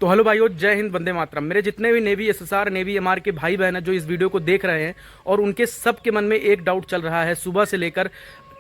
तो हेलो भाइयों, जय हिंद, वंदे मातरम। मेरे जितने भी नेवी एसएसआर, नेवी एमआर के भाई बहन हैं जो इस वीडियो को देख रहे हैं, और उनके सब के मन में एक डाउट चल रहा है सुबह से लेकर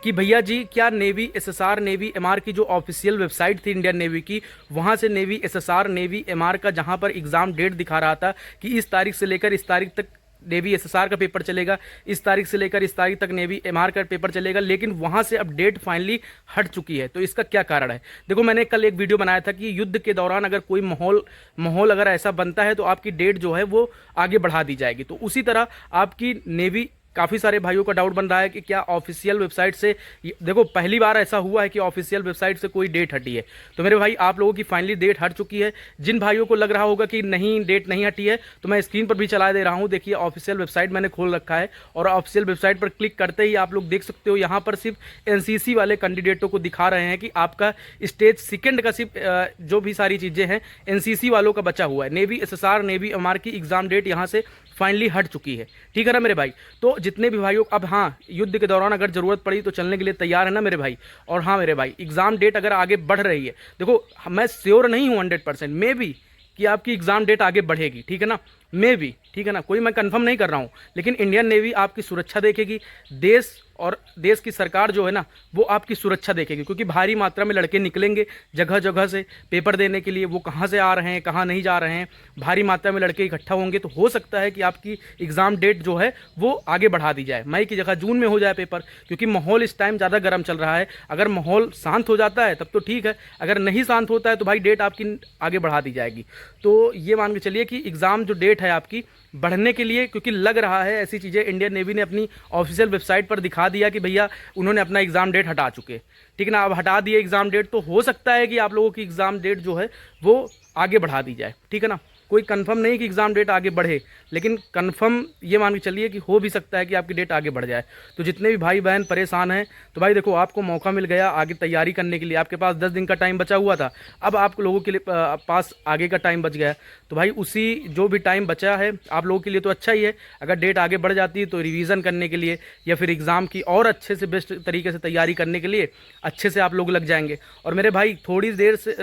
कि भैया जी, क्या नेवी एसएसआर, नेवी एमआर की जो ऑफिशियल वेबसाइट थी इंडियन नेवी की, वहां से नेवी एसएसआर, नेवी एमआर का जहां पर एग्जाम डेट दिखा रहा था कि इस तारीख से लेकर इस तारीख तक नेवी एसएसआर का पेपर चलेगा, इस तारीख से लेकर इस तारीख तक नेवी एमआर का पेपर चलेगा, लेकिन वहां से अब डेट फाइनली हट चुकी है। तो इसका क्या कारण है? देखो, मैंने कल एक वीडियो बनाया था कि युद्ध के दौरान अगर कोई माहौल अगर ऐसा बनता है तो आपकी डेट जो है वो आगे बढ़ा दी जाएगी। तो उसी तरह आपकी नेवी, काफ़ी सारे भाइयों का डाउट बन रहा है कि क्या ऑफिशियल वेबसाइट से, देखो पहली बार ऐसा हुआ है कि ऑफिशियल वेबसाइट से कोई डेट हटी है। तो मेरे भाई, आप लोगों की फाइनली डेट हट चुकी है। जिन भाइयों को लग रहा होगा कि नहीं डेट नहीं हटी है, तो मैं स्क्रीन पर भी चला दे रहा हूं। देखिए, ऑफिशियल वेबसाइट मैंने खोल रखा है और ऑफिशियल वेबसाइट पर क्लिक करते ही आप लोग देख सकते हो, यहाँ पर सिर्फ एनसीसी वाले कैंडिडेटों को दिखा रहे हैं कि आपका स्टेज सेकेंड का सिर्फ जो भी सारी चीज़ें हैं एनसीसी वालों का बचा हुआ है। नेवी एसएसआर, नेवी एमआर की एग्जाम डेट यहाँ से फाइनली हट चुकी है। ठीक है ना मेरे भाई? तो जितने भी भाइयों, अब हाँ, युद्ध के दौरान अगर जरूरत पड़ी तो चलने के लिए तैयार है ना मेरे भाई? और हाँ मेरे भाई, एग्जाम डेट अगर आगे बढ़ रही है, देखो मैं श्योर नहीं हूँ 100%, मे बी कि आपकी एग्जाम डेट आगे बढ़ेगी। ठीक है ना? मे बी, ठीक है ना? कोई मैं कंफर्म नहीं कर रहा हूँ, लेकिन इंडियन नेवी आपकी सुरक्षा देखेगी। देश और देश की सरकार जो है ना, वो आपकी सुरक्षा देखेगी, क्योंकि भारी मात्रा में लड़के निकलेंगे जगह जगह से पेपर देने के लिए। वो कहाँ से आ रहे हैं, कहाँ नहीं जा रहे हैं, भारी मात्रा में लड़के इकट्ठा होंगे। तो हो सकता है कि आपकी एग्ज़ाम डेट जो है वो आगे बढ़ा दी जाए, मई की जगह जून में हो जाए पेपर, क्योंकि माहौल इस टाइम ज़्यादा गर्म चल रहा है। अगर माहौल शांत हो जाता है तब तो ठीक है, अगर नहीं शांत होता है तो भाई डेट आपकी आगे बढ़ा दी जाएगी। तो ये मान के चलिए कि एग्ज़ाम जो डेट है आपकी बढ़ने के लिए, क्योंकि लग रहा है ऐसी चीज़ें इंडियन नेवी ने अपनी ऑफिशियल वेबसाइट पर दिखा दिया कि भैया उन्होंने अपना एग्ज़ाम डेट हटा चुके। ठीक है ना? अब हटा दिए एग्ज़ाम डेट, तो हो सकता है कि आप लोगों की एग्ज़ाम डेट जो है वो आगे बढ़ा दी जाए। ठीक है ना? कोई कंफर्म नहीं कि एग्ज़ाम डेट आगे बढ़े, लेकिन कंफर्म ये मान के चलिए कि हो भी सकता है कि आपकी डेट आगे बढ़ जाए। तो जितने भी भाई बहन परेशान हैं, तो भाई देखो, आपको मौका मिल गया आगे तैयारी करने के लिए। आपके पास 10 दिन का टाइम बचा हुआ था, अब आप लोगों के लिए पास आगे का टाइम बच गया। तो भाई उसी जो भी टाइम बचा है आप लोगों के लिए तो अच्छा ही है। अगर डेट आगे बढ़ जाती है तो रिवीजन करने के लिए या फिर एग्ज़ाम की और अच्छे से बेस्ट तरीके से तैयारी करने के लिए अच्छे से आप लोग लग जाएंगे। और मेरे भाई, थोड़ी देर से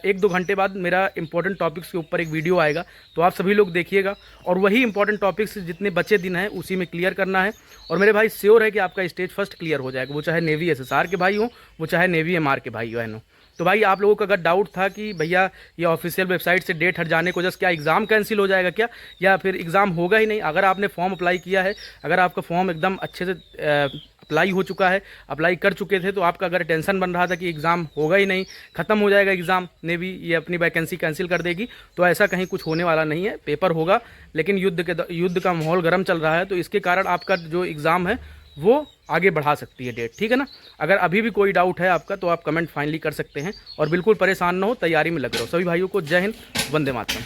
1-2 घंटे बाद मेरा इंपॉर्टेंट टॉपिक्स के ऊपर एक वीडियो आएगा, तो आप सभी लोग देखिएगा। और वही इंपॉर्टेंट टॉपिक्स जितने बचे दिन हैं उसी में क्लियर करना है। और मेरे भाई, श्योर है कि आपका स्टेज फर्स्ट क्लियर हो जाएगा, वो चाहे नेवी एसएसआर के भाई हों, वो चाहे नेवी एमआर के भाई बहन हों। तो भाई, आप लोगों का अगर डाउट था कि भैया ये ऑफिशियल वेबसाइट से डेट हट जाने को जस्ट क्या एग्ज़ाम कैंसिल हो जाएगा क्या, या फिर एग्ज़ाम होगा ही नहीं, अगर आपने फॉर्म अप्लाई किया है, अगर आपका फॉर्म एकदम अच्छे से अप्लाई हो चुका है, अप्लाई कर चुके थे, तो आपका अगर टेंशन बन रहा था कि एग्ज़ाम होगा ही नहीं, ख़त्म हो जाएगा एग्ज़ाम, नेवी ये अपनी वैकेंसी कैंसिल कर देगी, तो ऐसा कहीं कुछ होने वाला नहीं है। पेपर होगा, लेकिन युद्ध का माहौल गर्म चल रहा है, तो इसके कारण आपका जो एग्ज़ाम है वो आगे बढ़ा सकती है डेट। ठीक है ना? अगर अभी भी कोई डाउट है आपका तो आप कमेंट फाइनली कर सकते हैं, और बिल्कुल परेशान ना हो, तैयारी में लग रहे हो। सभी भाइयों को जय हिंद, वंदे मातरम।